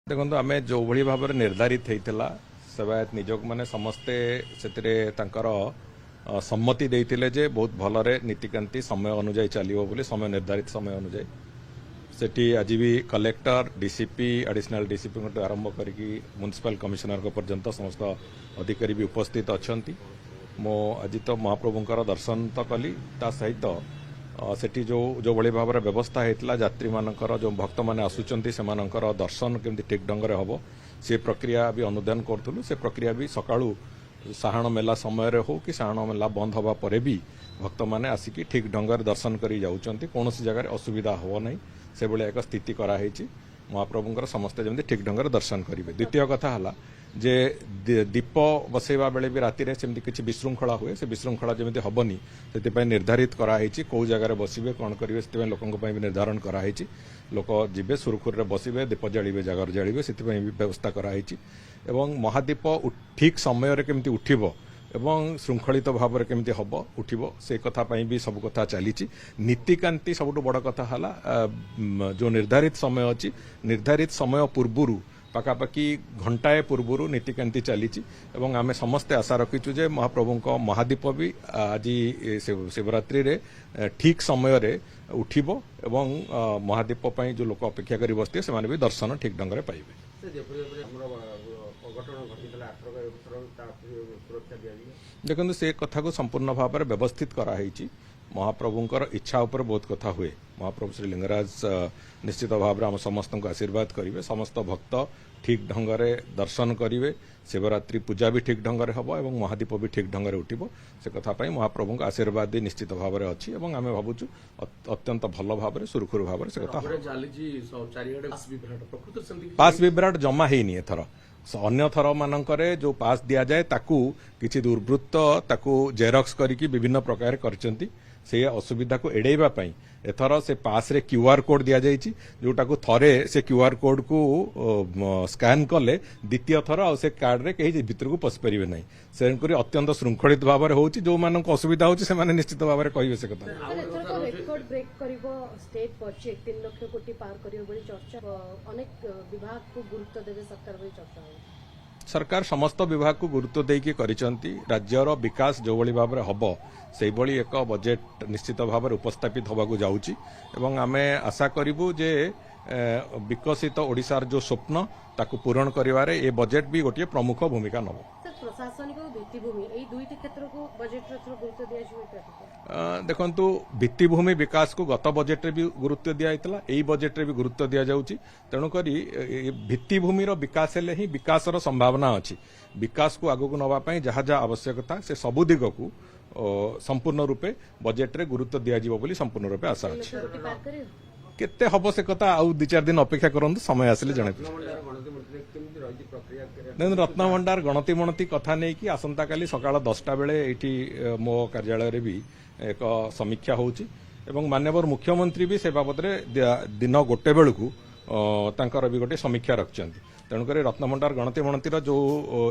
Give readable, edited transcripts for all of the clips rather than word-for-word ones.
देखो आम जो भाई भाव में निर्धारित होता सेवायत निजोग मैंने समस्ते सम्मति देते जे बहुत भलरे नीतिकांति समय अनुजाई चलो बोली समय निर्धारित समय अनुजाई सेठी आज भी कलेक्टर डीसीपी एडिशनल डीसीपी आरंभ करके म्युनिसिपल कमिशनर पर्यंत समस्त अधिकारी भी उपस्थित अच्छा मो आज तो महाप्रभुंकर दर्शन तो कली ता सहित सेठी जो भाई भाव में व्यवस्था होता यात्री मानकर जो भक्त मैंने आसुचंती से दर्शन केमती ठीक ढंग से हम से प्रक्रिया भी अनुधान करूँ से प्रक्रिया भी सकाळू साहाण मेला समय हो कि साहाण मेला बंद हवा पर भी भक्त मैंने आसिकी ठीक ढंग से दर्शन कर जाऊँच कौन जगह असुविधा हो ना से भाया एक स्थिति कराई महाप्रभुंर समस्ते जमी ठीक ढंग से दर्शन करेंगे। द्वितीय कथा है जे दीप बसैवा बेले भी राति सेमती किसी विशृंखला हुए से विशृंखला जमी हेनी से निर्धारित कराई कौ जगार बसवे कौन करेंगे से लोकों भी निर्धारण कराई लोक जीवे सुरखुर बसवे दीप जाड़े जगार जाड़े से व्यवस्था कराई महादीप ठीक समय केमती उठिबो एवं श्रृंखलित भाव में केमती हम उठिबो से कथा भी सब कथा चली नीतिकांति सबुठ बड़ कथा है जो निर्धारित समय अच्छी निर्धारित समय पूर्व पाखापाखि घंटाए पूर्व नीतिकांति चली आम समस्ते आशा रखीचु जे महाप्रभु महादीप भी आज शिवरात्रि रे ठीक समय रे उठिबो एवं महादीप जो लोक अपेक्षा कर बसते से भी दर्शन ठीक ढंग से पाइबे। देखो से कथा को संपूर्ण भाव में व्यवस्थित कराई महाप्रभुंकर इच्छा उपर बहुत कथा हुए महाप्रभु श्री लिंगराज निश्चित भाव में आम समस्त को आशीर्वाद करेंगे समस्त भक्त ठीक ढंग से दर्शन करेंगे शिवरात्रि पूजा भी ठीक ढंग से हम और महादीप भी ठीक ढंग से उठिबो से कथा महाप्रभु महाप्रभु भी निश्चित भाव में अच्छी आम भावुँ अत्यंत भल भाव में सुरखुर भाव में से कथा पास विभ्राट जमा है एथर अन्य थर मानकरे जो पास दिया जाए ताकू किछि दुर्वृत्त ताकू जेरक्स करके विभिन्न प्रकार करचंती से असुविधा को एड़ेबा पई एथर से पास रे क्यूआर कोड दिया जाइछि जोटा को थरे से क्यूआर कोड को स्कैन कले द्वितीय थर आ से कार्ड रे कहीं भीतर को पस परिबे नहीं से अत्यंत श्रृंखलित भाव में होछि जो मानक असुविधा होछि से माने निश्चित भाव में कहिबे से कथा रेकॉर्ड ब्रेक करिवो स्टेट बजेट 3 लाख कोटी पार करिवो बोली चर्चा अनेक विभाग को गुरुत्व देबे सरकार बोली चर्चा हो सरकार समस्त विभाग को गुरुत्व देकी करिसंती राज्यर विकास जो भली भाव में हम से भली एक बजेट निश्चित भाव में उपस्थापित होगा जाऊँगी एवं आमे आशा करिबु जे विकसित ओडिशार जो स्वप्न ताकू पूरण करिवारे ए बजेट भी गोटे प्रमुख भूमिका नब प्रशासनिक भित्तिभूमि एई दुईटी क्षेत्र को बजेट रे गुरुत्व दिया जिवो देखंतु भित्तिभूमि विकास को गत बजेट रे भी गुरुत्व दिया जाइतला एई बजेट रे भी गुरुत्व दिया जाउची तेणु करी भित्तिभूमि रो विकास हेले ही विकास रो संभावना अछि विकास को आगु को नबा पई जहा जहा आवश्यकता से सबु दिग को संपूर्ण रूपे बजेट रे गुरुत्व दिया जिवो बोली संपूर्ण रूपे आशा अछि केते हबो से कथा आउ 2-4 दिन अपेक्षा करंतु समय आसिले जणे रत्नभंडार गणति मणति कथा नहीं कि आसंता काली सकाळ 10टा बेले एठी मो कार्यालय रे भी एक समीक्षा होउची एवं माननीय मुख्यमंत्री भी से बाबद रे दिन गोटे बेलू तांकर भी गोटे समीक्षा रखचंती तेणुक रत्नभंडार गणति मणतिर जो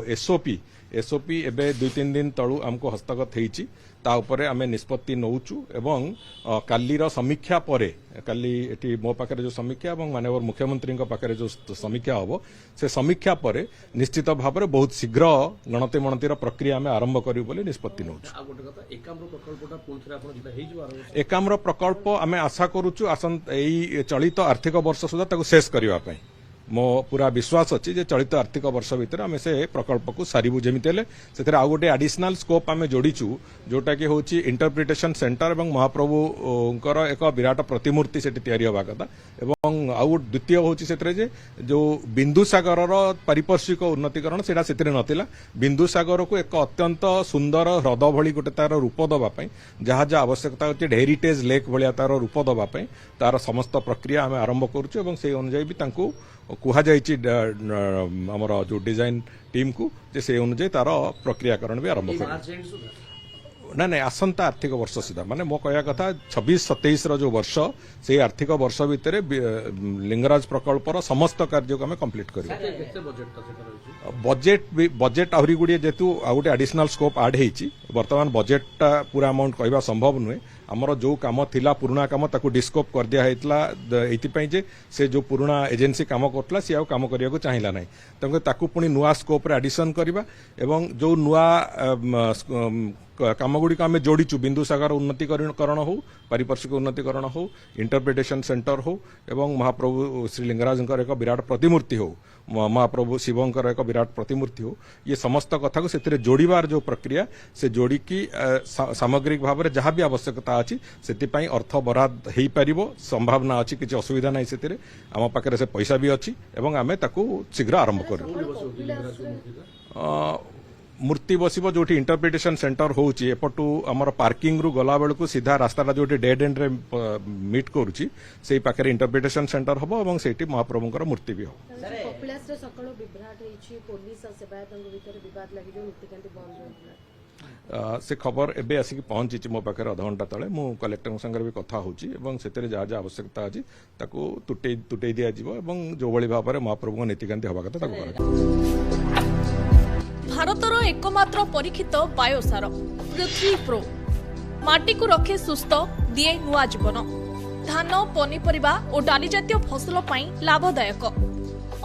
एसओपी एबे 2-3 दिन तलू आमको हस्तगत होईची ता उपरे आमे निष्पत्ति नौचु एवं कालीर समीक्षा परे काली एटी मो पाखरे जो समीक्षा एवं माननीय मुख्यमंत्री पाखरे जो समीक्षा हबो से समीक्षा परे निश्चित भाव में बहुत शीघ्र गणति मणतिर प्रक्रिया आमे आरंभ करियो बोली निष्पत्ति नौचु एकाम्र प्रकल्प आमे आशा करूचु एई चलित आर्थिक वर्ष सुधा ताकू शेष करिवा पई मो पूरा विश्वास अच्छी जे चलित आर्थिक वर्ष भितर आम से प्रकल्प को सारू जमीते से आउ गोटे एडिशनल स्कोप आम जोड़ीचु जोटा कि हूँ इंटरप्रिटेशन सेंटर और महाप्रभुंकर एक विराट प्रतिमूर्ति से तैयारी हवा कथा एवं आउ द्वितीय हूँ से जो बिंदुसागर पारिपार्श्विक उन्नतीकरण से नाला बिंदुसागर को एक अत्यंत सुंदर ह्रद भली गोटे तार रूप दवाई जहाँ जहाँ आवश्यकता अच्छे हेरिटेज लेक भाया तार रूप दवाई तार समस्त प्रक्रिया आम आरंभ करुँ से अनुजाई भी कुहा आमर जो डिजाइन टीम को से अनुजाई तार प्रक्रियाकरण भी आरंभ कर ना आसंता आर्थिक वर्ष सुधा माने मो कहया कथा 26-27 जो वर्ष से आर्थिक वर्ष भितर लिंगराज प्रकल्पर समस्त कार्य को आम कंप्लीट कर बजेट आहरी गुड़िए जेतु आ गोटे एडिशनल स्कोप आड होती वर्तमान बजेटटा पूरा अमाउंट कहवा संभव नुहे आमर जो काम थिला पुराना काम ताकू डिस्कोप कर दिया हेतला एथिपई जे से जो पुराना एजेंसी काम करतला से काम करिया को चाहिला नाही तंगे ताकू पुनी नुआ स्कोप रे एडिशन करबा एवं जो नुआ कामगुड़ी आम जोड़ीचु बिंदुसागर उन्नतीकरण हो पारिपार्श्विक उन्नतीकरण हो इंटरप्रिटेशन सेंटर हो एवं महाप्रभु श्री लिंगराजंकर एक विराट प्रतिमूर्ति हो महाप्रभु शिवंकर एक विराट प्रतिमूर्ति हो ये समस्त कथा को से जोड़बार जो प्रक्रिया से जोड़िकी सामग्रिक भाव में जहाँ भी आवश्यकता अच्छी से अर्थ बराद हो पार संभावना अच्छी किसी असुविधा ना से आम पाखे से पैसा भी अच्छी एवं आम शीघ्र आरंभ कर मूर्ति बसिबो जोठी इंटरप्रिटेशन सेंटर होउची एपटू हमर पार्किंग रु गला बेलकू सीधा रास्ताटा जोठी डेड एंड रे मीट करूची सेही पाखरे इंटरप्रिटेशन सेंटर हबो एवं सेठी महाप्रभुंकर मूर्ति भी हो कपिलास रे सकलो विभ्राट हेची पुलिस और सेवायतंग भीतर विवाद लागि जो नीतिकांति बंद होइला से खबर एबे आसिक पहुंची मो पाखे आधा घंटा तले मु कलेक्टर संगे भी कथा होची एवं सेतरे जहाँ जहाँ आवश्यकता अछि ताकू तुटै दिया जिवो एवं जो भली भाबरे महाप्रभु नीतिकांति हबा कथा ताकू करा भारतर एकमात्र परीक्षित बायोसार पृथ्वी प्रो माटी को रखे सुस्थ दिए नुआ जीवन धान पनीपरिबा और डाली जातीय फसल पाई लाभदायक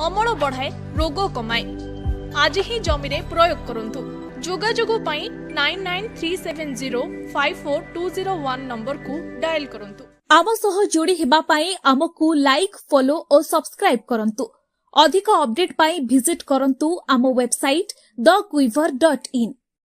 अमल बढ़ाए रोग कमाए आज ही जमी रे प्रयोग करंतु जोगाजोग पाई 9937054201 नंबर को डायल करंतु आम सह जोड़ी हेबा पाई आमकु लाइक फॉलो और सब्सक्राइब करंतु अधिक अपडेट पाई विजिट करंतु आम वेबसाइट thequiver.in